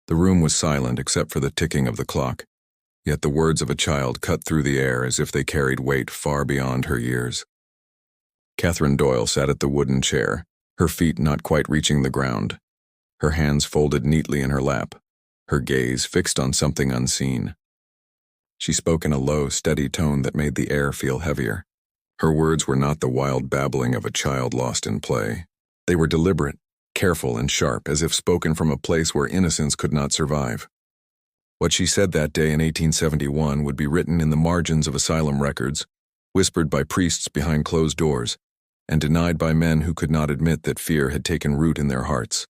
The room was silent except for the ticking of the clock, yet the words of a child cut through the air as if they carried weight far beyond her years. Catherine Doyle sat at the wooden chair, her feet not quite reaching the ground, her hands folded neatly in her lap, her gaze fixed on something unseen. She spoke in a low, steady tone that made the air feel heavier. Her words were not the wild babbling of a child lost in play. They were deliberate, careful, and sharp, as if spoken from a place where innocence could not survive. What she said that day in 1871 would be written in the margins of asylum records, whispered by priests behind closed doors, and denied by men who could not admit that fear had taken root in their hearts.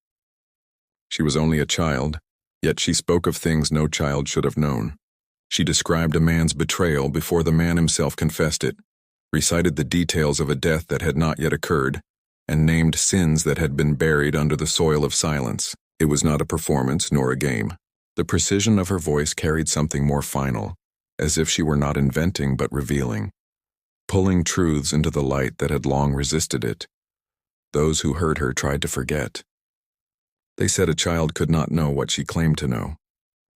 She was only a child, yet she spoke of things no child should have known. She described a man's betrayal before the man himself confessed it, recited the details of a death that had not yet occurred, and named sins that had been buried under the soil of silence. It was not a performance nor a game. The precision of her voice carried something more final, as if she were not inventing but revealing, pulling truths into the light that had long resisted it. Those who heard her tried to forget. They said a child could not know what she claimed to know.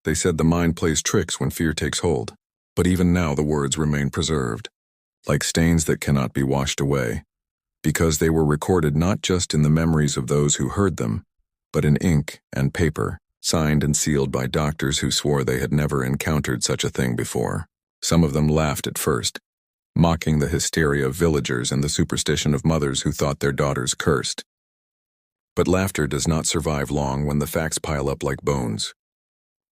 They said the mind plays tricks when fear takes hold. But even now the words remain preserved, like stains that cannot be washed away, because they were recorded not just in the memories of those who heard them, but in ink and paper, signed and sealed by doctors who swore they had never encountered such a thing before. Some of them laughed at first, mocking the hysteria of villagers and the superstition of mothers who thought their daughters cursed. But laughter does not survive long when the facts pile up like bones.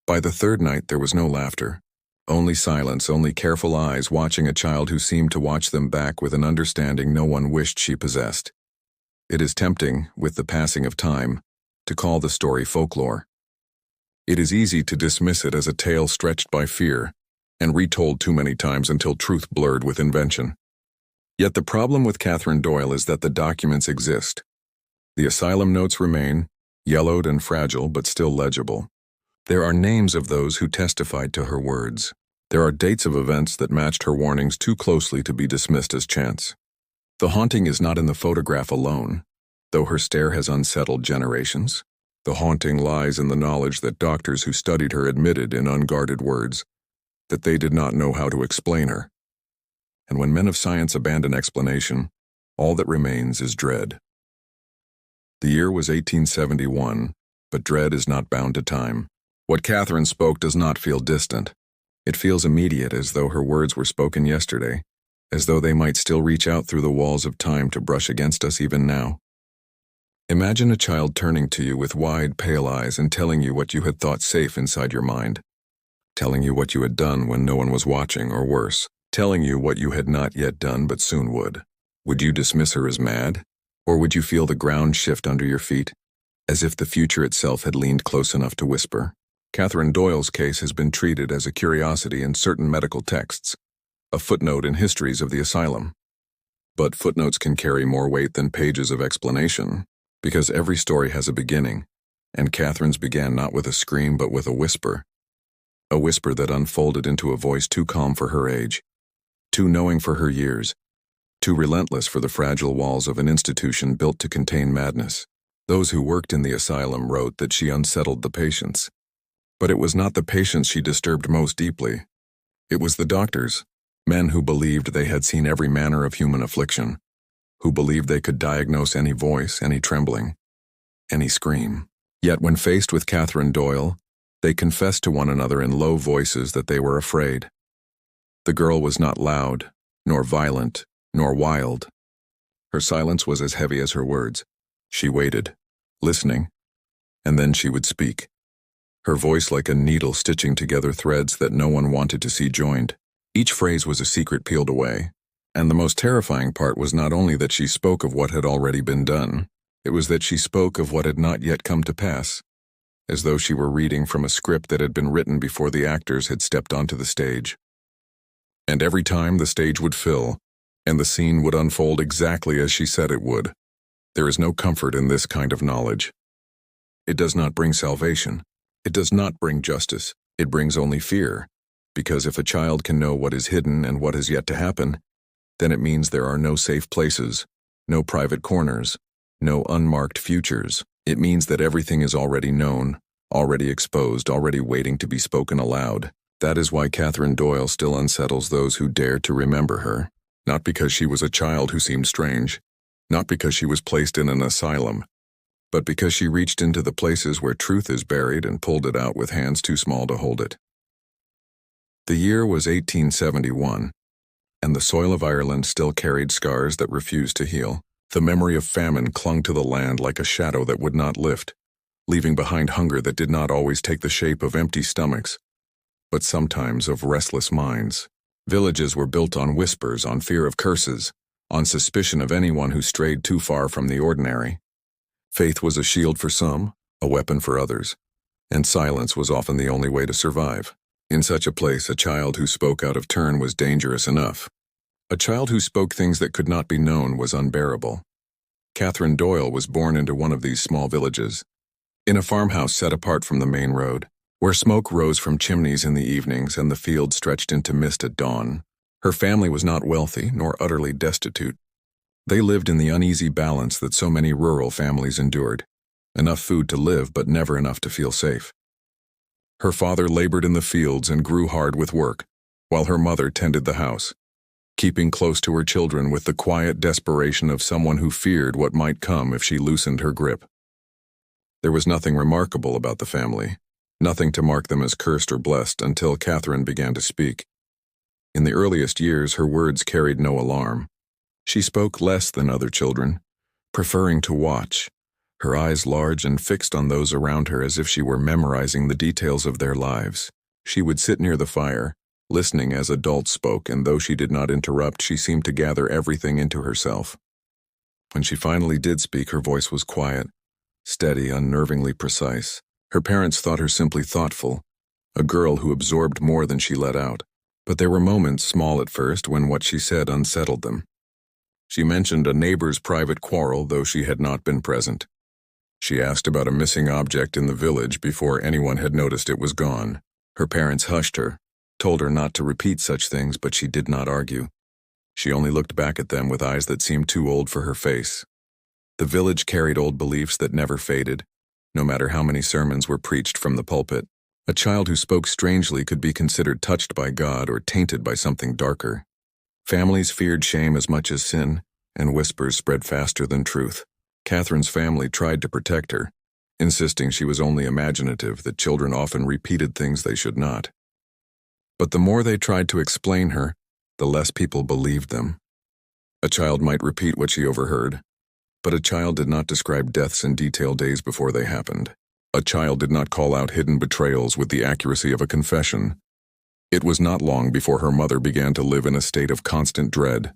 By the third night there was no laughter, only silence, only careful eyes watching a child who seemed to watch them back with an understanding no one wished she possessed. It is tempting, with the passing of time, to call the story folklore. It is easy to dismiss it as a tale stretched by fear and retold too many times until truth blurred with invention. Yet the problem with Catherine Doyle is that the documents exist. The asylum notes remain, yellowed and fragile but still legible. There are names of those who testified to her words. There are dates of events that matched her warnings too closely to be dismissed as chance. The haunting is not in the photograph alone, though her stare has unsettled generations. The haunting lies in the knowledge that doctors who studied her admitted in unguarded words that they did not know how to explain her. And when men of science abandon explanation, all that remains is dread. The year was 1871, but dread is not bound to time. What Catherine spoke does not feel distant. It feels immediate, as though her words were spoken yesterday, as though they might still reach out through the walls of time to brush against us even now. Imagine a child turning to you with wide, pale eyes and telling you what you had thought safe inside your mind, telling you what you had done when no one was watching, or worse, telling you what you had not yet done but soon would. Would you dismiss her as mad? Or would you feel the ground shift under your feet, as if the future itself had leaned close enough to whisper? Catherine Doyle's case has been treated as a curiosity in certain medical texts, a footnote in histories of the asylum. But footnotes can carry more weight than pages of explanation, because every story has a beginning, and Catherine's began not with a scream but with a whisper that unfolded into a voice too calm for her age, too knowing for her years, too relentless for the fragile walls of an institution built to contain madness. Those who worked in the asylum wrote that she unsettled the patients. But it was not the patients she disturbed most deeply. It was the doctors, men who believed they had seen every manner of human affliction, who believed they could diagnose any voice, any trembling, any scream. Yet when faced with Catherine Doyle, they confessed to one another in low voices that they were afraid. The girl was not loud, nor violent, nor wild. Her silence was as heavy as her words. She waited, listening, and then she would speak. Her voice like a needle stitching together threads that no one wanted to see joined. Each phrase was a secret peeled away, and the most terrifying part was not only that she spoke of what had already been done, it was that she spoke of what had not yet come to pass, as though she were reading from a script that had been written before the actors had stepped onto the stage. And every time the stage would fill, and the scene would unfold exactly as she said it would. There is no comfort in this kind of knowledge. It does not bring salvation. It does not bring justice. It brings only fear, because if a child can know what is hidden and what is yet to happen, then it means there are no safe places, no private corners, no unmarked futures. It means that everything is already known, already exposed, already waiting to be spoken aloud. That is why Catherine Doyle still unsettles those who dare to remember her. Not because she was a child who seemed strange, not because she was placed in an asylum, but because she reached into the places where truth is buried and pulled it out with hands too small to hold it. The year was 1871, and the soil of Ireland still carried scars that refused to heal. The memory of famine clung to the land like a shadow that would not lift, leaving behind hunger that did not always take the shape of empty stomachs, but sometimes of restless minds. Villages were built on whispers, on fear of curses, on suspicion of anyone who strayed too far from the ordinary. Faith was a shield for some, a weapon for others, and silence was often the only way to survive. In such a place, a child who spoke out of turn was dangerous enough. A child who spoke things that could not be known was unbearable. Catherine Doyle was born into one of these small villages, in a farmhouse set apart from the main road, where smoke rose from chimneys in the evenings and the field stretched into mist at dawn. Her family was not wealthy nor utterly destitute. They lived in the uneasy balance that so many rural families endured. Enough food to live, but never enough to feel safe. Her father labored in the fields and grew hard with work, while her mother tended the house, keeping close to her children with the quiet desperation of someone who feared what might come if she loosened her grip. There was nothing remarkable about the family, nothing to mark them as cursed or blessed until Catherine began to speak. In the earliest years, her words carried no alarm. She spoke less than other children, preferring to watch, her eyes large and fixed on those around her as if she were memorizing the details of their lives. She would sit near the fire, listening as adults spoke, and though she did not interrupt, she seemed to gather everything into herself. When she finally did speak, her voice was quiet, steady, unnervingly precise. Her parents thought her simply thoughtful, a girl who absorbed more than she let out. But there were moments, small at first, when what she said unsettled them. She mentioned a neighbor's private quarrel, though she had not been present. She asked about a missing object in the village before anyone had noticed it was gone. Her parents hushed her, told her not to repeat such things, but she did not argue. She only looked back at them with eyes that seemed too old for her face. The village carried old beliefs that never faded, no matter how many sermons were preached from the pulpit. A child who spoke strangely could be considered touched by God or tainted by something darker. Families feared shame as much as sin, and whispers spread faster than truth. Catherine's family tried to protect her, insisting she was only imaginative, that children often repeated things they should not. But the more they tried to explain her, the less people believed them. A child might repeat what she overheard, but a child did not describe deaths in detail days before they happened. A child did not call out hidden betrayals with the accuracy of a confession. It was not long before her mother began to live in a state of constant dread.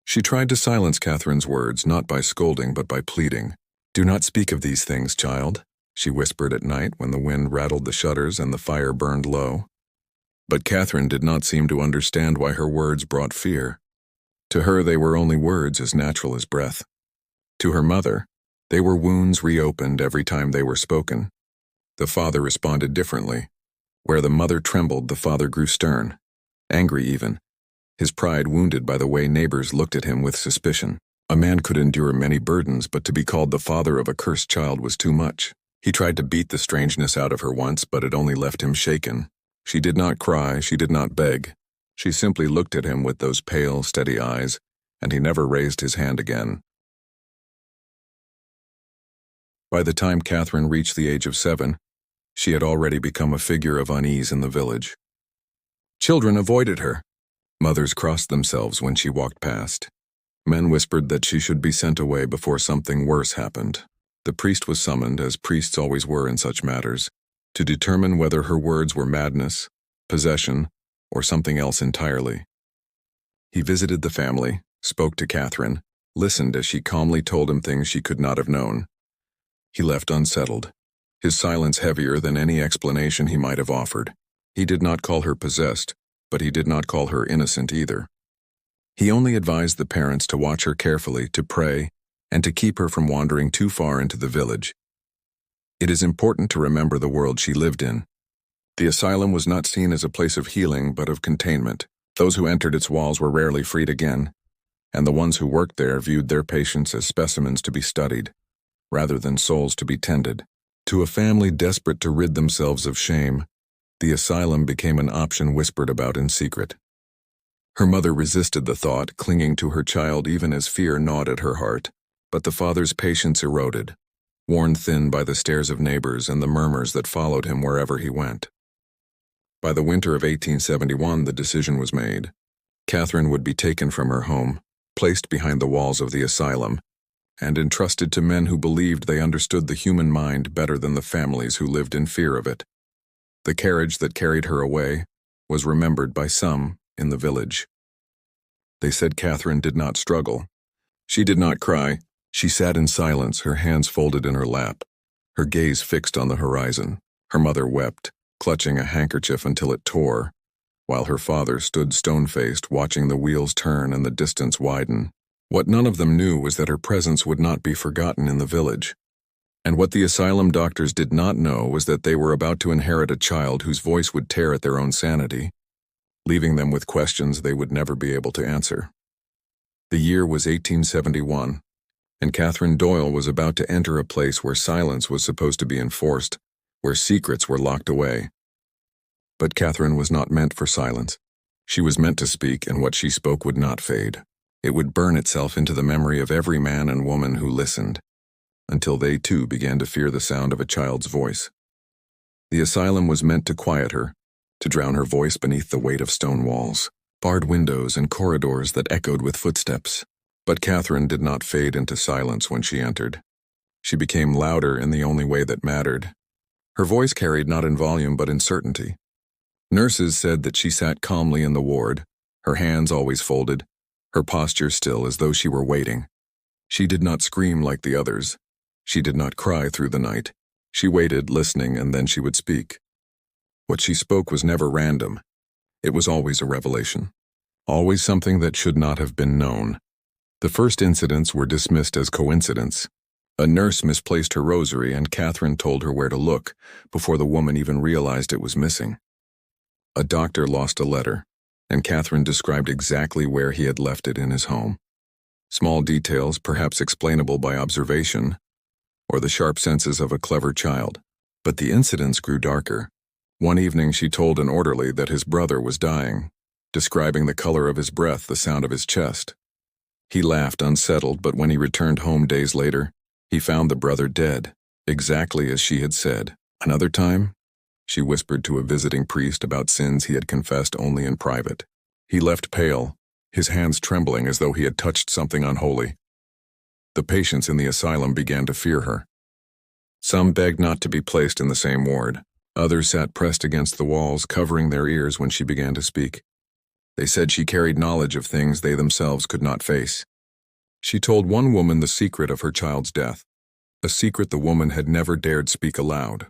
She tried to silence Catherine's words, not by scolding but by pleading. "Do not speak of these things, child," she whispered at night when the wind rattled the shutters and the fire burned low. But Catherine did not seem to understand why her words brought fear. To her they were only words as natural as breath. To her mother, they were wounds reopened every time they were spoken. The father responded differently. Where the mother trembled, the father grew stern, angry even, his pride wounded by the way neighbors looked at him with suspicion. A man could endure many burdens, but to be called the father of a cursed child was too much. He tried to beat the strangeness out of her once, but it only left him shaken. She did not cry, she did not beg. She simply looked at him with those pale, steady eyes, and he never raised his hand again. By the time Catherine reached the age of 7, she had already become a figure of unease in the village. Children avoided her. Mothers crossed themselves when she walked past. Men whispered that she should be sent away before something worse happened. The priest was summoned, as priests always were in such matters, to determine whether her words were madness, possession, or something else entirely. He visited the family, spoke to Catherine, listened as she calmly told him things she could not have known. He left unsettled, his silence heavier than any explanation he might have offered. He did not call her possessed, but he did not call her innocent either. He only advised the parents to watch her carefully, to pray, and to keep her from wandering too far into the village. It is important to remember the world she lived in. The asylum was not seen as a place of healing, but of containment. Those who entered its walls were rarely freed again, and the ones who worked there viewed their patients as specimens to be studied, rather than souls to be tended. To a family desperate to rid themselves of shame, the asylum became an option whispered about in secret. Her mother resisted the thought, clinging to her child even as fear gnawed at her heart, but the father's patience eroded, worn thin by the stares of neighbors and the murmurs that followed him wherever he went. By the winter of 1871, the decision was made. Catherine would be taken from her home, placed behind the walls of the asylum, and entrusted to men who believed they understood the human mind better than the families who lived in fear of it. The carriage that carried her away was remembered by some in the village. They said Catherine did not struggle. She did not cry. She sat in silence, her hands folded in her lap, her gaze fixed on the horizon. Her mother wept, clutching a handkerchief until it tore, while her father stood stone-faced, watching the wheels turn and the distance widen. What none of them knew was that her presence would not be forgotten in the village. And what the asylum doctors did not know was that they were about to inherit a child whose voice would tear at their own sanity, leaving them with questions they would never be able to answer. The year was 1871, and Catherine Doyle was about to enter a place where silence was supposed to be enforced, where secrets were locked away. But Catherine was not meant for silence. She was meant to speak, and what she spoke would not fade. It would burn itself into the memory of every man and woman who listened, until they too began to fear the sound of a child's voice. The asylum was meant to quiet her, to drown her voice beneath the weight of stone walls, barred windows and corridors that echoed with footsteps. But Catherine did not fade into silence when she entered. She became louder in the only way that mattered. Her voice carried not in volume but in certainty. Nurses said that she sat calmly in the ward, her hands always folded, her posture still as though she were waiting. She did not scream like the others. She did not cry through the night. She waited, listening, and then she would speak. What she spoke was never random. It was always a revelation. Always something that should not have been known. The first incidents were dismissed as coincidence. A nurse misplaced her rosary and Catherine told her where to look before the woman even realized it was missing. A doctor lost a letter, and Catherine described exactly where he had left it in his home. Small details, perhaps explainable by observation, or the sharp senses of a clever child. But the incidents grew darker. One evening she told an orderly that his brother was dying, describing the color of his breath, the sound of his chest. He laughed, unsettled, but when he returned home days later, he found the brother dead, exactly as she had said. Another time, she whispered to a visiting priest about sins he had confessed only in private. He left pale, his hands trembling as though he had touched something unholy. The patients in the asylum began to fear her. Some begged not to be placed in the same ward. Others sat pressed against the walls, covering their ears when she began to speak. They said she carried knowledge of things they themselves could not face. She told one woman the secret of her child's death, a secret the woman had never dared speak aloud.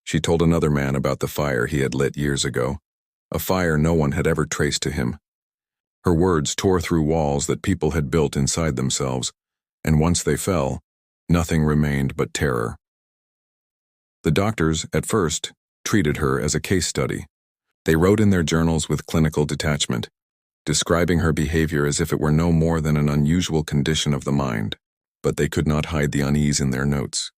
She told another man about the fire he had lit years ago, a fire no one had ever traced to him. Her words tore through walls that people had built inside themselves, and once they fell, nothing remained but terror. The doctors, at first, treated her as a case study. They wrote in their journals with clinical detachment, describing her behavior as if it were no more than an unusual condition of the mind, but they could not hide the unease in their notes.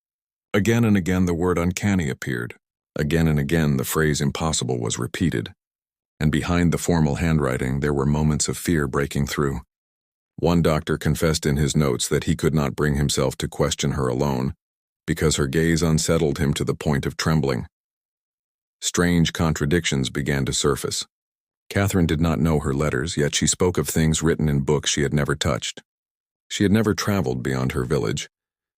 Again and again the word uncanny appeared. Again and again the phrase impossible was repeated. And behind the formal handwriting there were moments of fear breaking through. One doctor confessed in his notes that he could not bring himself to question her alone, because her gaze unsettled him to the point of trembling. Strange contradictions began to surface. Catherine did not know her letters, yet she spoke of things written in books she had never touched. She had never traveled beyond her village,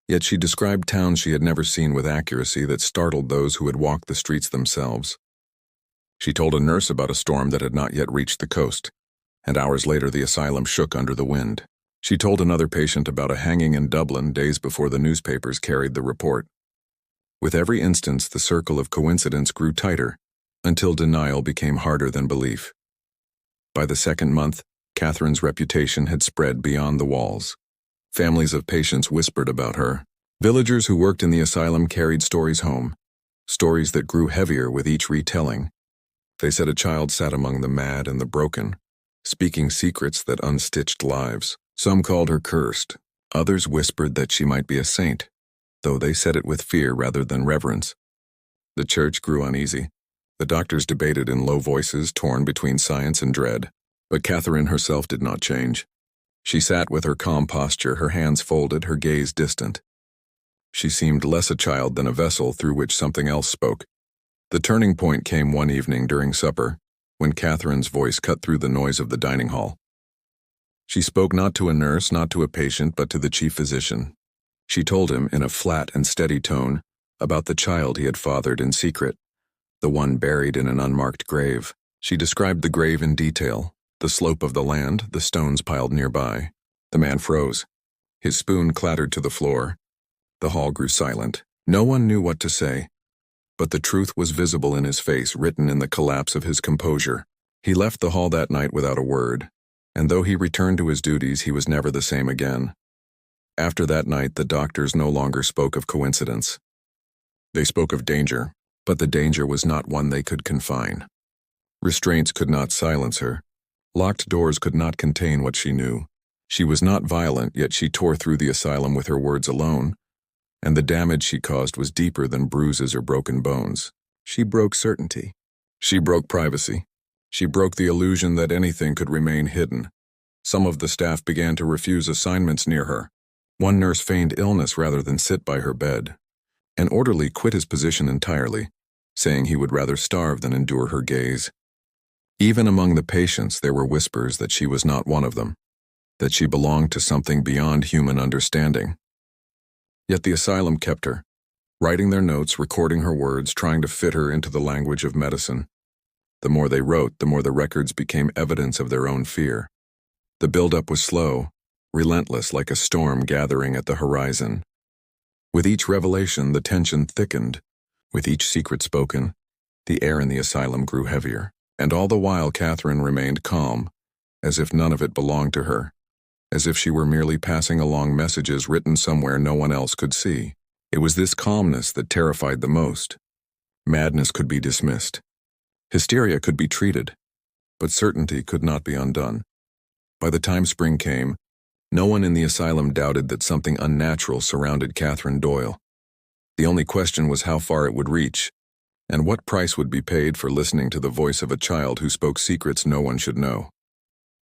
yet she described towns she had never seen with accuracy that startled those who had walked the streets themselves. She told a nurse about a storm that had not yet reached the coast, and hours later the asylum shook under the wind. She told another patient about a hanging in Dublin days before the newspapers carried the report. With every instance, the circle of coincidence grew tighter, until denial became harder than belief. By the second month, Catherine's reputation had spread beyond the walls. Families of patients whispered about her. Villagers who worked in the asylum carried stories home, stories that grew heavier with each retelling. They said a child sat among the mad and the broken, speaking secrets that unstitched lives. Some called her cursed. Others whispered that she might be a saint. though they said it with fear rather than reverence. The church grew uneasy. The doctors debated in low voices torn between science and dread. But Catherine herself did not change. She sat with her calm posture, her hands folded, her gaze distant. She seemed less a child than a vessel through which something else spoke. The turning point came one evening during supper, when Catherine's voice cut through the noise of the dining hall. She spoke not to a nurse, not to a patient, but to the chief physician. She told him, in a flat and steady tone, about the child he had fathered in secret, the one buried in an unmarked grave. She described the grave in detail, the slope of the land, the stones piled nearby. The man froze. His spoon clattered to the floor. The hall grew silent. No one knew what to say, but the truth was visible in his face, written in the collapse of his composure. He left the hall that night without a word, and though he returned to his duties, he was never the same again. After that night, the doctors no longer spoke of coincidence. They spoke of danger, but the danger was not one they could confine. Restraints could not silence her. Locked doors could not contain what she knew. She was not violent, yet she tore through the asylum with her words alone, and the damage she caused was deeper than bruises or broken bones. She broke certainty. She broke privacy. She broke the illusion that anything could remain hidden. Some of the staff began to refuse assignments near her. One nurse feigned illness rather than sit by her bed. An orderly quit his position entirely, saying he would rather starve than endure her gaze. Even among the patients, there were whispers that she was not one of them, that she belonged to something beyond human understanding. Yet the asylum kept her, writing their notes, recording her words, trying to fit her into the language of medicine. The more they wrote, the more the records became evidence of their own fear. The buildup was slow, relentless, like a storm gathering at the horizon. With each revelation, the tension thickened. With each secret spoken, the air in the asylum grew heavier. And all the while, Catherine remained calm, as if none of it belonged to her, as if she were merely passing along messages written somewhere no one else could see. It was this calmness that terrified the most. Madness could be dismissed. Hysteria could be treated, but certainty could not be undone. By the time spring came, no one in the asylum doubted that something unnatural surrounded Catherine Doyle. The only question was how far it would reach, and what price would be paid for listening to the voice of a child who spoke secrets no one should know.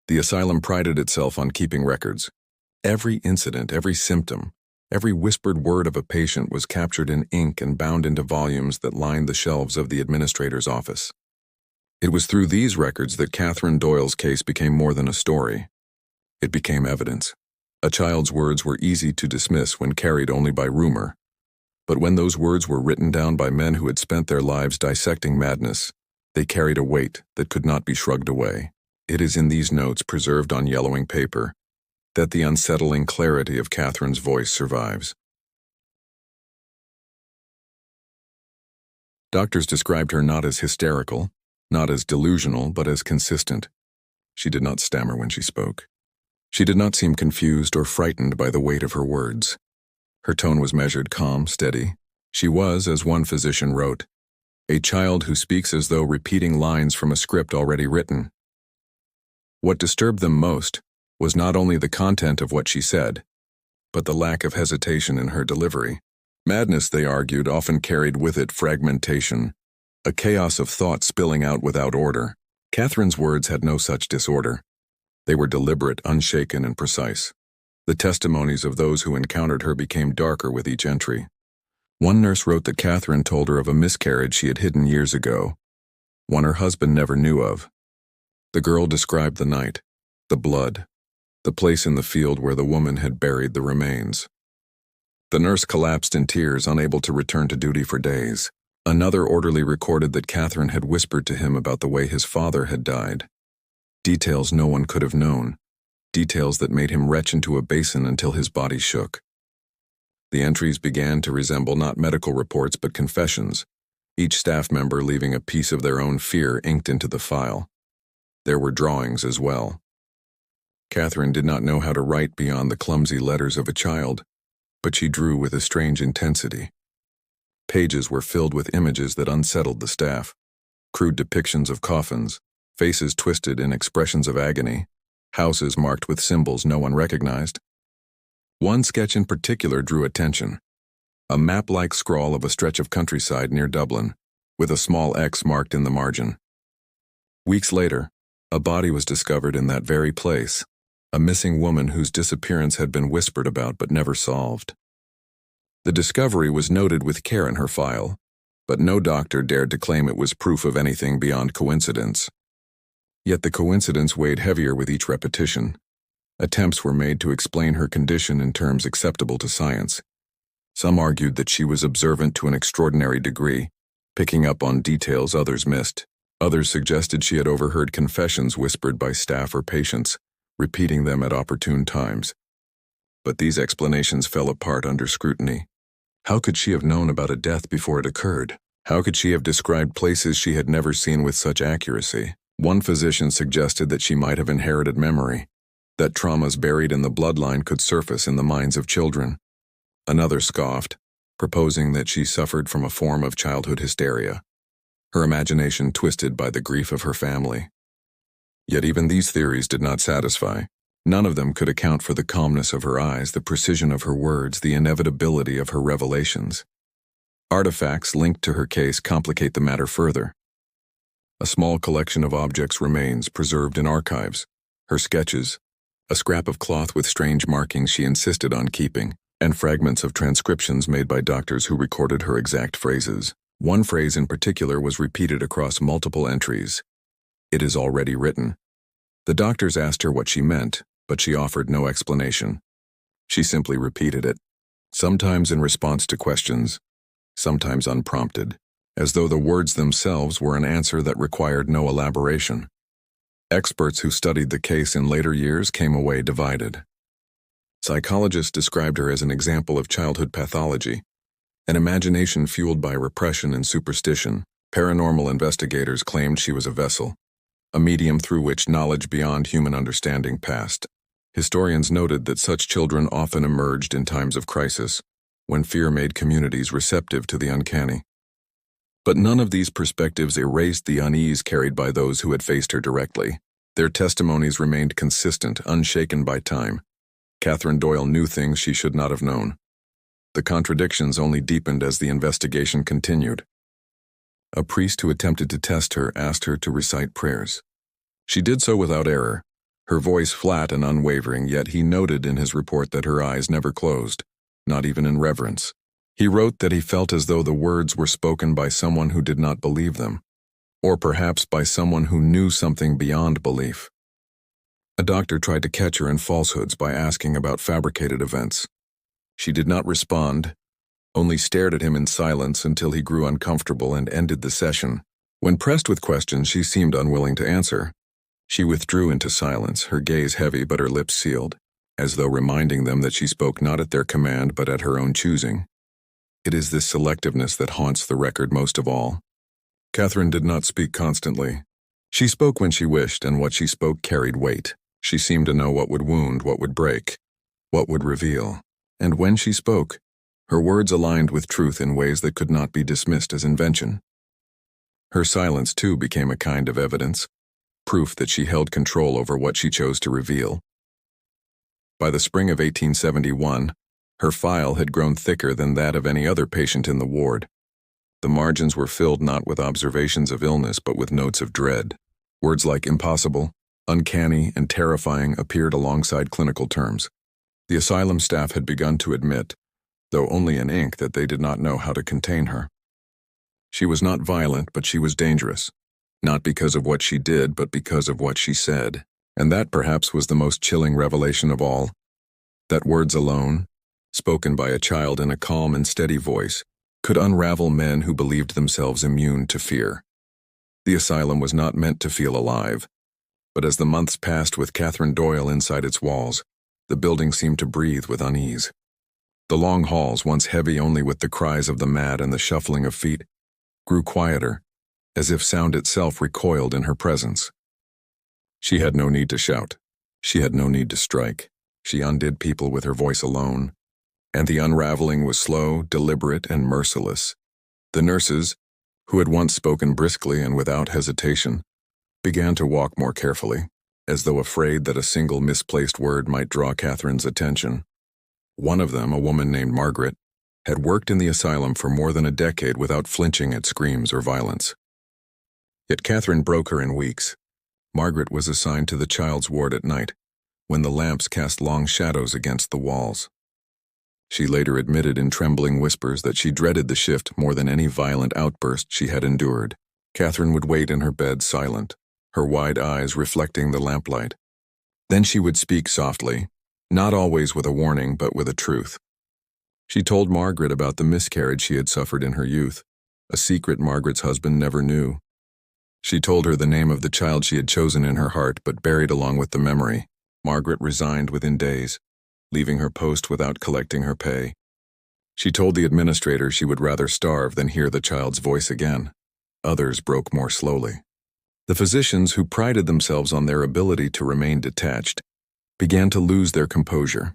The asylum prided itself on keeping records. Every incident, every symptom, every whispered word of a patient was captured in ink and bound into volumes that lined the shelves of the administrator's office. It was through these records that Catherine Doyle's case became more than a story. It became evidence. A child's words were easy to dismiss when carried only by rumor, but when those words were written down by men who had spent their lives dissecting madness, they carried a weight that could not be shrugged away. It is in these notes, preserved on yellowing paper, that the unsettling clarity of Catherine's voice survives. Doctors described her not as hysterical, not as delusional, but as consistent. She did not stammer when she spoke. She did not seem confused or frightened by the weight of her words. Her tone was measured, calm, steady. She was, as one physician wrote, a child who speaks as though repeating lines from a script already written. What disturbed them most was not only the content of what she said, but the lack of hesitation in her delivery. Madness, they argued, often carried with it fragmentation, a chaos of thought spilling out without order. Catherine's words had no such disorder. They were deliberate, unshaken, and precise. The testimonies of those who encountered her became darker with each entry. One nurse wrote that Catherine told her of a miscarriage she had hidden years ago, one her husband never knew of. The girl described the night, the blood, the place in the field where the woman had buried the remains. The nurse collapsed in tears, unable to return to duty for days. Another orderly recorded that Catherine had whispered to him about the way his father had died. Details no one could have known, details that made him retch into a basin until his body shook. The entries began to resemble not medical reports but confessions, each staff member leaving a piece of their own fear inked into the file. There were drawings as well. Catherine did not know how to write beyond the clumsy letters of a child, but she drew with a strange intensity. Pages were filled with images that unsettled the staff, crude depictions of coffins, faces twisted in expressions of agony, houses marked with symbols no one recognized. One sketch in particular drew attention. a map-like scrawl of a stretch of countryside near Dublin, with a small X marked in the margin. Weeks later, a body was discovered in that very place, a missing woman whose disappearance had been whispered about but never solved. The discovery was noted with care in her file, but no doctor dared to claim it was proof of anything beyond coincidence. Yet the coincidence weighed heavier with each repetition. Attempts were made to explain her condition in terms acceptable to science. Some argued that she was observant to an extraordinary degree, picking up on details others missed. Others suggested she had overheard confessions whispered by staff or patients, repeating them at opportune times. But these explanations fell apart under scrutiny. How could she have known about a death before it occurred? How could she have described places she had never seen with such accuracy? One physician suggested that she might have inherited memory, that traumas buried in the bloodline could surface in the minds of children. Another scoffed, proposing that she suffered from a form of childhood hysteria, her imagination twisted by the grief of her family. Yet even these theories did not satisfy. None of them could account for the calmness of her eyes, the precision of her words, the inevitability of her revelations. Artifacts linked to her case complicate the matter further. A small collection of objects remains preserved in archives, her sketches, a scrap of cloth with strange markings she insisted on keeping, and fragments of transcriptions made by doctors who recorded her exact phrases. One phrase in particular was repeated across multiple entries. "It is already written." The doctors asked her what she meant, but she offered no explanation. She simply repeated it, sometimes in response to questions, sometimes unprompted, as though the words themselves were an answer that required no elaboration. Experts who studied the case in later years came away divided. Psychologists described her as an example of childhood pathology, an imagination fueled by repression and superstition. Paranormal investigators claimed she was a vessel, a medium through which knowledge beyond human understanding passed. Historians noted that such children often emerged in times of crisis, when fear made communities receptive to the uncanny. But none of these perspectives erased the unease carried by those who had faced her directly. Their testimonies remained consistent, unshaken by time. Catherine Doyle knew things she should not have known. The contradictions only deepened as the investigation continued. A priest who attempted to test her asked her to recite prayers. She did so without error, her voice flat and unwavering, yet he noted in his report that her eyes never closed, not even in reverence. He wrote that he felt as though the words were spoken by someone who did not believe them, or perhaps by someone who knew something beyond belief. A doctor tried to catch her in falsehoods by asking about fabricated events. She did not respond, only stared at him in silence until he grew uncomfortable and ended the session. When pressed with questions, she seemed unwilling to answer. She withdrew into silence, her gaze heavy but her lips sealed, as though reminding them that she spoke not at their command but at her own choosing. It is this selectiveness that haunts the record most of all. Catherine did not speak constantly. She spoke when she wished, and what she spoke carried weight. She seemed to know what would wound, what would break, what would reveal. And when she spoke, her words aligned with truth in ways that could not be dismissed as invention. Her silence, too, became a kind of evidence, proof that she held control over what she chose to reveal. By the spring of 1871, her file had grown thicker than that of any other patient in the ward. The margins were filled not with observations of illness but with notes of dread. Words like impossible, uncanny, and terrifying appeared alongside clinical terms. The asylum staff had begun to admit, though only in ink, that they did not know how to contain her. She was not violent, but she was dangerous, not because of what she did, but because of what she said. And that perhaps was the most chilling revelation of all, that words alone, spoken by a child in a calm and steady voice, could unravel men who believed themselves immune to fear. The asylum was not meant to feel alive, but as the months passed with Catherine Doyle inside its walls, the building seemed to breathe with unease. The long halls, once heavy only with the cries of the mad and the shuffling of feet, grew quieter, as if sound itself recoiled in her presence. She had no need to shout. She had no need to strike. She undid people with her voice alone, and the unraveling was slow, deliberate, and merciless. The nurses, who had once spoken briskly and without hesitation, began to walk more carefully, as though afraid that a single misplaced word might draw Catherine's attention. One of them, a woman named Margaret, had worked in the asylum for more than a decade without flinching at screams or violence. Yet Catherine broke her in weeks. Margaret was assigned to the child's ward at night, when the lamps cast long shadows against the walls. She later admitted in trembling whispers that she dreaded the shift more than any violent outburst she had endured. Catherine would wait in her bed silent, her wide eyes reflecting the lamplight. Then she would speak softly, not always with a warning but with a truth. She told Margaret about the miscarriage she had suffered in her youth, a secret Margaret's husband never knew. She told her the name of the child she had chosen in her heart but buried along with the memory. Margaret resigned within days, leaving her post without collecting her pay. She told the administrator she would rather starve than hear the child's voice again. Others broke more slowly. The physicians, who prided themselves on their ability to remain detached, began to lose their composure.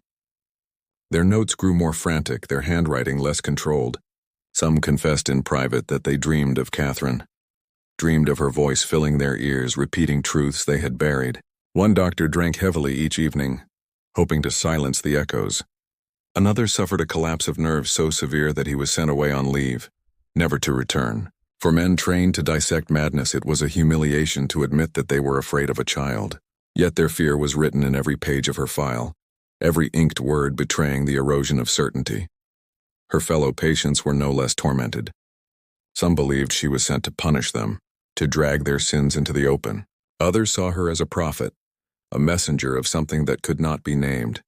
Their notes grew more frantic, their handwriting less controlled. Some confessed in private that they dreamed of Catherine, dreamed of her voice filling their ears, repeating truths they had buried. One doctor drank heavily each evening, hoping to silence the echoes. Another suffered a collapse of nerves so severe that he was sent away on leave, never to return. For men trained to dissect madness, it was a humiliation to admit that they were afraid of a child. Yet their fear was written in every page of her file, every inked word betraying the erosion of certainty. Her fellow patients were no less tormented. Some believed she was sent to punish them, to drag their sins into the open. Others saw her as a prophet, a messenger of something that could not be named.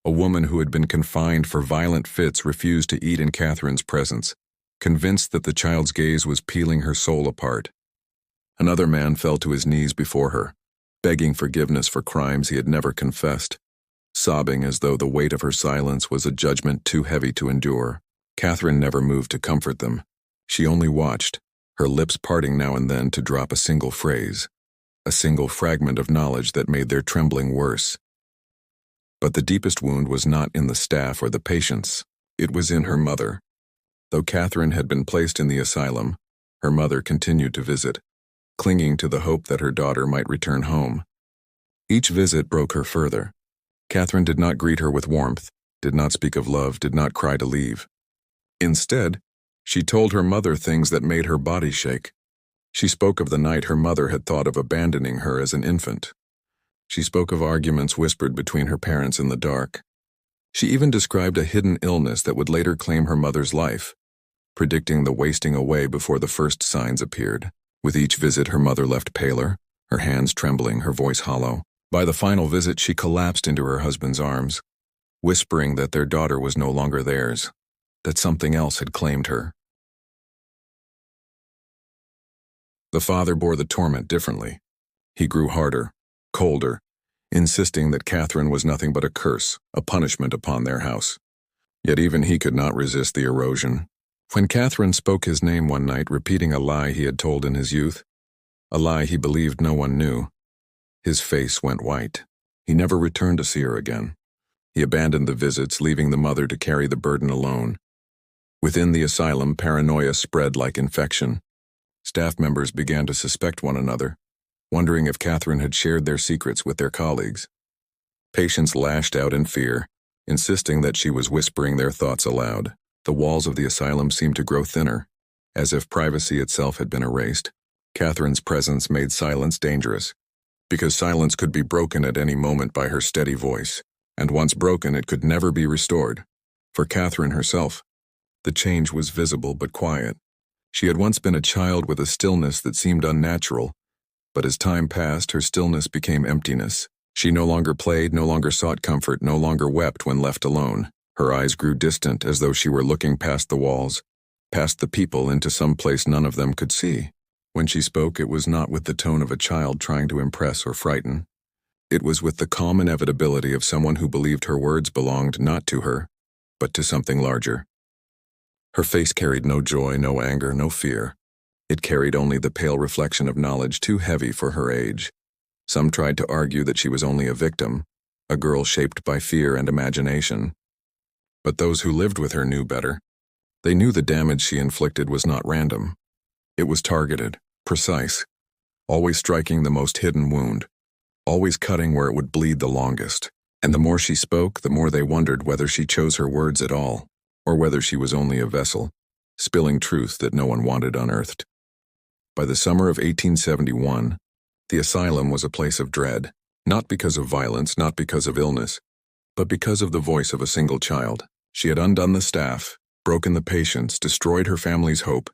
A woman who had been confined for violent fits refused to eat in Catherine's presence, convinced that the child's gaze was peeling her soul apart. Another man fell to his knees before her, begging forgiveness for crimes he had never confessed, sobbing as though the weight of her silence was a judgment too heavy to endure. Catherine never moved to comfort them. She only watched, her lips parting now and then to drop a single phrase, a single fragment of knowledge that made their trembling worse. But the deepest wound was not in the staff or the patients. It was in her mother. Though Catherine had been placed in the asylum, her mother continued to visit, clinging to the hope that her daughter might return home. Each visit broke her further. Catherine did not greet her with warmth, did not speak of love, did not cry to leave. Instead, she told her mother things that made her body shake. She spoke of the night her mother had thought of abandoning her as an infant. She spoke of arguments whispered between her parents in the dark. She even described a hidden illness that would later claim her mother's life, predicting the wasting away before the first signs appeared. With each visit, her mother left paler, her hands trembling, her voice hollow. By the final visit, she collapsed into her husband's arms, whispering that their daughter was no longer theirs, that something else had claimed her. The father bore the torment differently. He grew harder, colder, insisting that Catherine was nothing but a curse, a punishment upon their house. Yet even he could not resist the erosion. When Catherine spoke his name one night, repeating a lie he had told in his youth, a lie he believed no one knew, his face went white. He never returned to see her again. He abandoned the visits, leaving the mother to carry the burden alone. Within the asylum, paranoia spread like infection. Staff members began to suspect one another, wondering if Catherine had shared their secrets with their colleagues. Patients lashed out in fear, insisting that she was whispering their thoughts aloud. The walls of the asylum seemed to grow thinner, as if privacy itself had been erased. Catherine's presence made silence dangerous, because silence could be broken at any moment by her steady voice, and once broken it could never be restored. For Catherine herself, the change was visible but quiet. She had once been a child with a stillness that seemed unnatural, but as time passed, her stillness became emptiness. She no longer played, no longer sought comfort, no longer wept when left alone. Her eyes grew distant, as though she were looking past the walls, past the people, into some place none of them could see. When she spoke, it was not with the tone of a child trying to impress or frighten. It was with the calm inevitability of someone who believed her words belonged not to her, but to something larger. Her face carried no joy, no anger, no fear. It carried only the pale reflection of knowledge too heavy for her age. Some tried to argue that she was only a victim, a girl shaped by fear and imagination. But those who lived with her knew better. They knew the damage she inflicted was not random. It was targeted, precise, always striking the most hidden wound, always cutting where it would bleed the longest. And the more she spoke, the more they wondered whether she chose her words at all, or whether she was only a vessel, spilling truth that no one wanted unearthed. By the summer of 1871, the asylum was a place of dread, not because of violence, not because of illness, but because of the voice of a single child. She had undone the staff, broken the patients, destroyed her family's hope,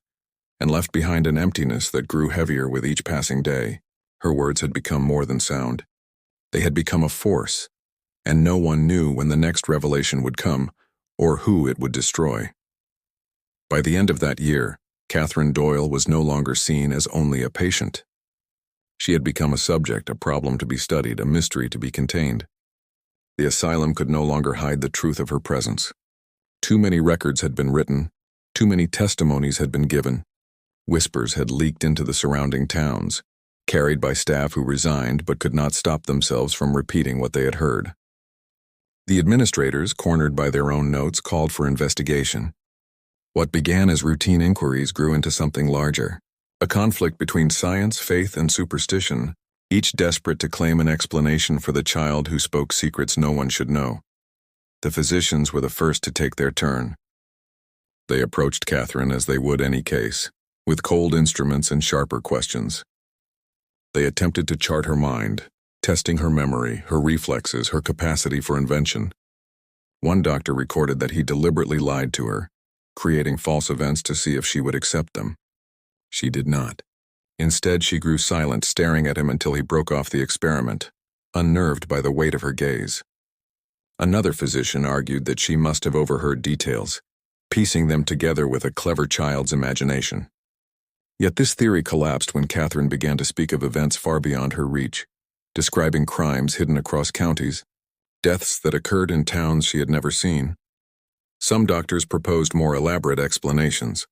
and left behind an emptiness that grew heavier with each passing day. Her words had become more than sound. They had become a force, and no one knew when the next revelation would come, or who it would destroy. By the end of that year, Catherine Doyle was no longer seen as only a patient. She had become a subject, a problem to be studied, a mystery to be contained. The asylum could no longer hide the truth of her presence. Too many records had been written, too many testimonies had been given. Whispers had leaked into the surrounding towns, carried by staff who resigned but could not stop themselves from repeating what they had heard. The administrators, cornered by their own notes, called for investigation. What began as routine inquiries grew into something larger, a conflict between science, faith, and superstition, each desperate to claim an explanation for the child who spoke secrets no one should know. The physicians were the first to take their turn. They approached Catherine as they would any case, with cold instruments and sharper questions. They attempted to chart her mind, testing her memory, her reflexes, her capacity for invention. One doctor recorded that he deliberately lied to her, creating false events to see if she would accept them. She did not. Instead, she grew silent, staring at him until he broke off the experiment, unnerved by the weight of her gaze. Another physician argued that she must have overheard details, piecing them together with a clever child's imagination. Yet this theory collapsed when Catherine began to speak of events far beyond her reach, describing crimes hidden across counties, deaths that occurred in towns she had never seen. Some doctors proposed more elaborate explanations.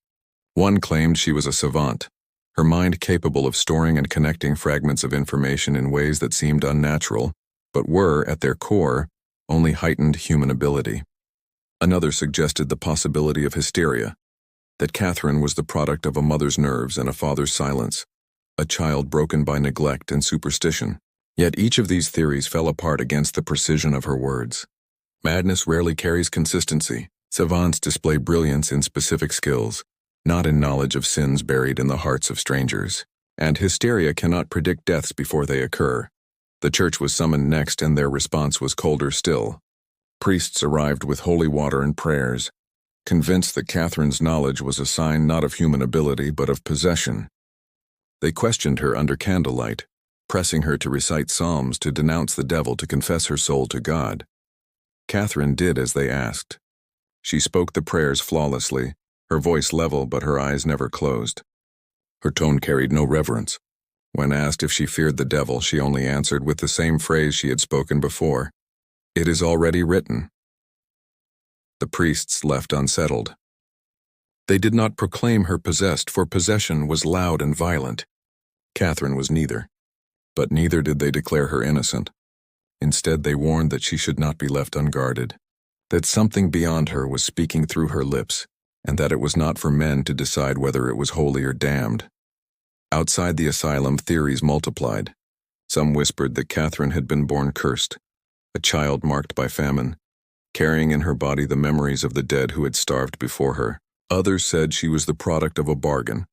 One claimed she was a savant, her mind capable of storing and connecting fragments of information in ways that seemed unnatural, but were, at their core, only heightened human ability. Another suggested the possibility of hysteria, that Catherine was the product of a mother's nerves and a father's silence, a child broken by neglect and superstition. Yet each of these theories fell apart against the precision of her words. Madness rarely carries consistency. Savants display brilliance in specific skills, not in knowledge of sins buried in the hearts of strangers. And hysteria cannot predict deaths before they occur. The church was summoned next, and their response was colder still. Priests arrived with holy water and prayers, convinced that Catherine's knowledge was a sign not of human ability but of possession. They questioned her under candlelight, pressing her to recite psalms, to denounce the devil, to confess her soul to God. Catherine did as they asked. She spoke the prayers flawlessly, her voice level but her eyes never closed. Her tone carried no reverence. When asked if she feared the devil, she only answered with the same phrase she had spoken before. "It is already written." The priests left unsettled. They did not proclaim her possessed, for possession was loud and violent. Catherine was neither. But neither did they declare her innocent. Instead, they warned that she should not be left unguarded, that something beyond her was speaking through her lips, and that it was not for men to decide whether it was holy or damned. Outside the asylum, theories multiplied. Some whispered that Catherine had been born cursed, a child marked by famine, carrying in her body the memories of the dead who had starved before her. Others said she was the product of a bargain,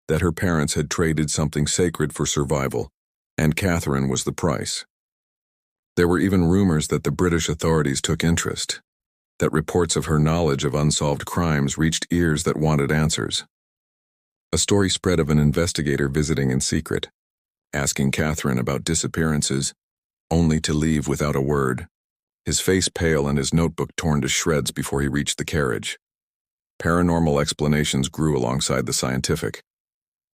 that her parents had traded something sacred for survival, and Catherine was the price. There were even rumors that the British authorities took interest, that reports of her knowledge of unsolved crimes reached ears that wanted answers. A story spread of an investigator visiting in secret, asking Catherine about disappearances, only to leave without a word, his face pale and his notebook torn to shreds before he reached the carriage. Paranormal explanations grew alongside the scientific.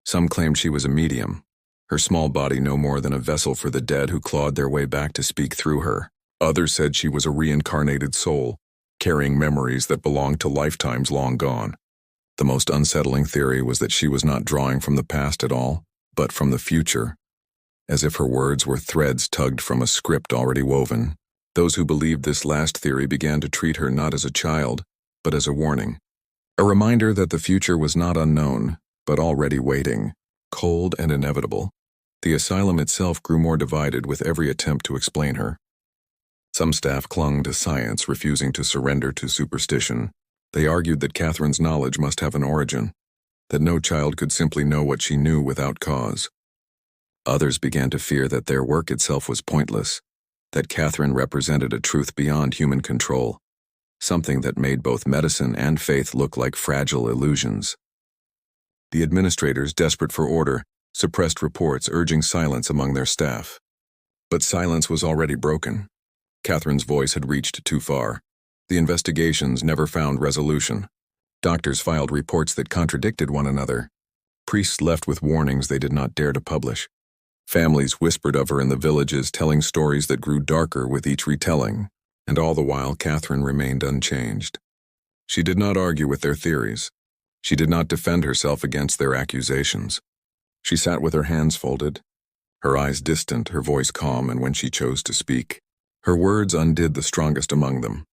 Some claimed she was a medium, her small body no more than a vessel for the dead who clawed their way back to speak through her. Others said she was a reincarnated soul, carrying memories that belonged to lifetimes long gone. The most unsettling theory was that she was not drawing from the past at all, but from the future, as if her words were threads tugged from a script already woven. Those who believed this last theory began to treat her not as a child, but as a warning. A reminder that the future was not unknown, but already waiting, cold and inevitable. The asylum itself grew more divided with every attempt to explain her. Some staff clung to science, refusing to surrender to superstition. They argued that Catherine's knowledge must have an origin, that no child could simply know what she knew without cause. Others began to fear that their work itself was pointless, that Catherine represented a truth beyond human control, something that made both medicine and faith look like fragile illusions. The administrators, desperate for order, suppressed reports urging silence among their staff. But silence was already broken. Catherine's voice had reached too far. The investigations never found resolution. Doctors filed reports that contradicted one another. Priests left with warnings they did not dare to publish. Families whispered of her in the villages, telling stories that grew darker with each retelling, and all the while Catherine remained unchanged. She did not argue with their theories. She did not defend herself against their accusations. She sat with her hands folded, her eyes distant, her voice calm, and when she chose to speak, her words undid the strongest among them.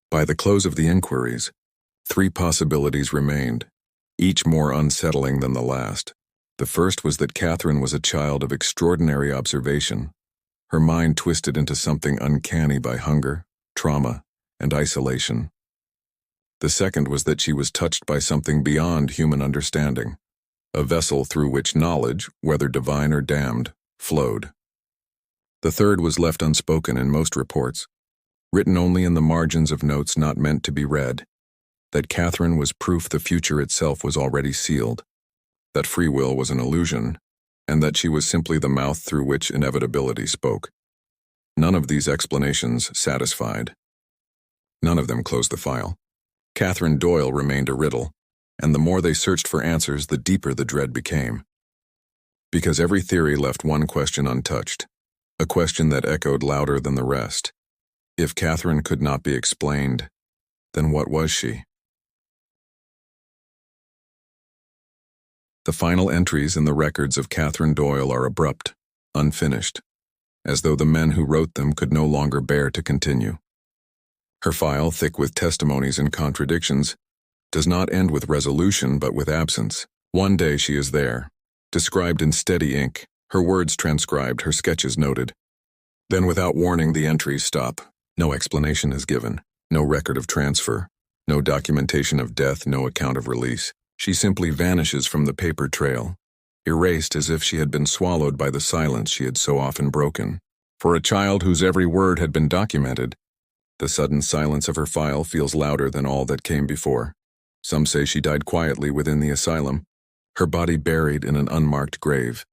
By the close of the inquiries, 3 possibilities remained, each more unsettling than the last. The first was that Catherine was a child of extraordinary observation, her mind twisted into something uncanny by hunger, trauma, and isolation. The second was that she was touched by something beyond human understanding, a vessel through which knowledge, whether divine or damned, flowed. The third was left unspoken in most reports, written only in the margins of notes not meant to be read, that Catherine was proof the future itself was already sealed, that free will was an illusion, and that she was simply the mouth through which inevitability spoke. None of these explanations satisfied. None of them closed the file. Catherine Doyle remained a riddle, and the more they searched for answers, the deeper the dread became. Because every theory left one question untouched, a question that echoed louder than the rest. If Catherine could not be explained, then what was she? The final entries in the records of Catherine Doyle are abrupt, unfinished, as though the men who wrote them could no longer bear to continue. Her file, thick with testimonies and contradictions, does not end with resolution but with absence. One day she is there, described in steady ink, her words transcribed, her sketches noted. Then without warning the entries stop. No explanation is given, no record of transfer, no documentation of death, no account of release. She simply vanishes from the paper trail, erased as if she had been swallowed by the silence she had so often broken. For a child whose every word had been documented, the sudden silence of her file feels louder than all that came before. Some say she died quietly within the asylum, her body buried in an unmarked grave,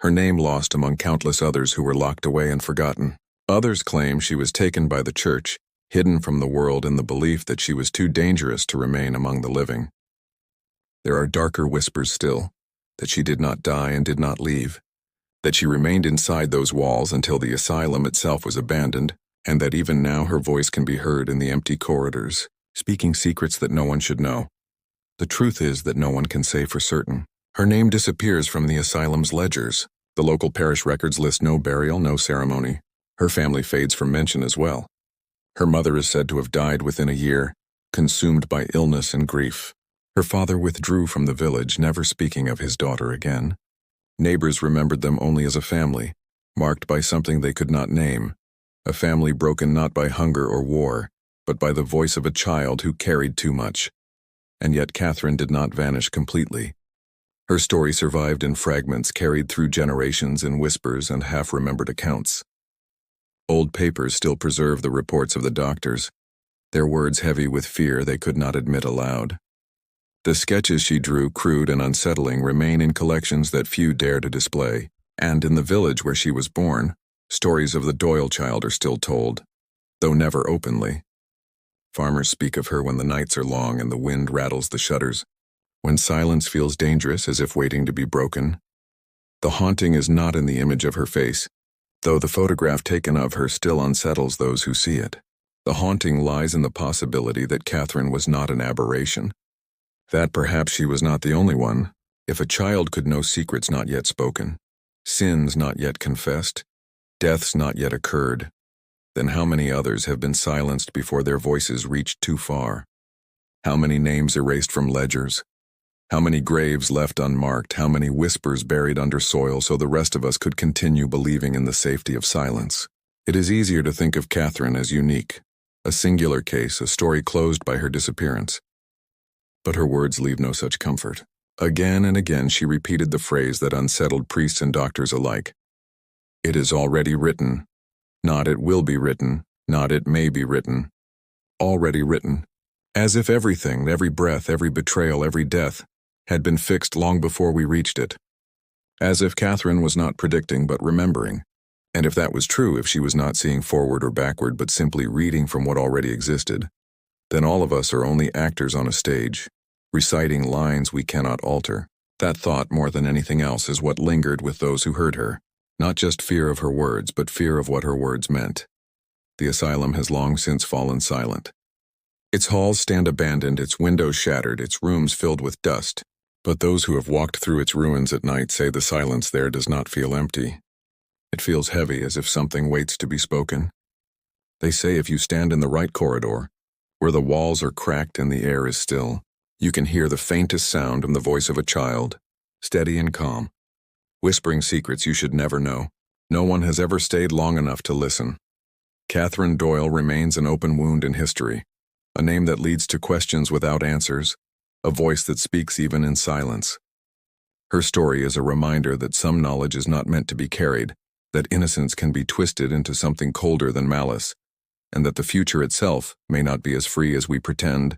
her name lost among countless others who were locked away and forgotten. Others claim she was taken by the church, hidden from the world in the belief that she was too dangerous to remain among the living. There are darker whispers still, that she did not die and did not leave, that she remained inside those walls until the asylum itself was abandoned, and that even now her voice can be heard in the empty corridors, speaking secrets that no one should know. The truth is that no one can say for certain. Her name disappears from the asylum's ledgers. The local parish records list no burial, no ceremony. Her family fades from mention as well. Her mother is said to have died within a year, consumed by illness and grief. Her father withdrew from the village, never speaking of his daughter again. Neighbors remembered them only as a family, marked by something they could not name, a family broken not by hunger or war, but by the voice of a child who carried too much. And yet Catherine did not vanish completely. Her story survived in fragments carried through generations in whispers and half-remembered accounts. Old papers still preserve the reports of the doctors, their words heavy with fear they could not admit aloud. The sketches she drew, crude and unsettling, remain in collections that few dare to display, and in the village where she was born, stories of the Doyle child are still told, though never openly. Farmers speak of her when the nights are long and the wind rattles the shutters, when silence feels dangerous as if waiting to be broken. The haunting is not in the image of her face, though the photograph taken of her still unsettles those who see it. The haunting lies in the possibility that Catherine was not an aberration, that perhaps she was not the only one. If a child could know secrets not yet spoken, sins not yet confessed, deaths not yet occurred, then how many others have been silenced before their voices reached too far? How many names erased from ledgers? How many graves left unmarked? How many whispers buried under soil so the rest of us could continue believing in the safety of silence? It is easier to think of Catherine as unique, a singular case, a story closed by her disappearance. But her words leave no such comfort. Again and again she repeated the phrase that unsettled priests and doctors alike. It is already written. Not it will be written, not it may be written. Already written. As if everything, every breath, every betrayal, every death, had been fixed long before we reached it. As if Catherine was not predicting but remembering. And if that was true, if she was not seeing forward or backward but simply reading from what already existed, then all of us are only actors on a stage, reciting lines we cannot alter. That thought, more than anything else, is what lingered with those who heard her. Not just fear of her words, but fear of what her words meant. The asylum has long since fallen silent. Its halls stand abandoned, its windows shattered, its rooms filled with dust. But those who have walked through its ruins at night say the silence there does not feel empty. It feels heavy, as if something waits to be spoken. They say if you stand in the right corridor, where the walls are cracked and the air is still, you can hear the faintest sound from the voice of a child, steady and calm, whispering secrets you should never know. No one has ever stayed long enough to listen. Catherine Doyle remains an open wound in history, a name that leads to questions without answers, a voice that speaks even in silence. Her story is a reminder that some knowledge is not meant to be carried, that innocence can be twisted into something colder than malice, and that the future itself may not be as free as we pretend.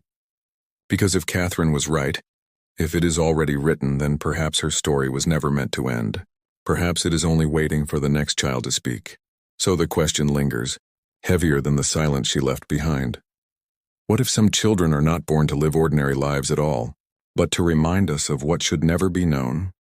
Because if Catherine was right, if it is already written, then perhaps her story was never meant to end. Perhaps it is only waiting for the next child to speak. So the question lingers, heavier than the silence she left behind. What if some children are not born to live ordinary lives at all, but to remind us of what should never be known?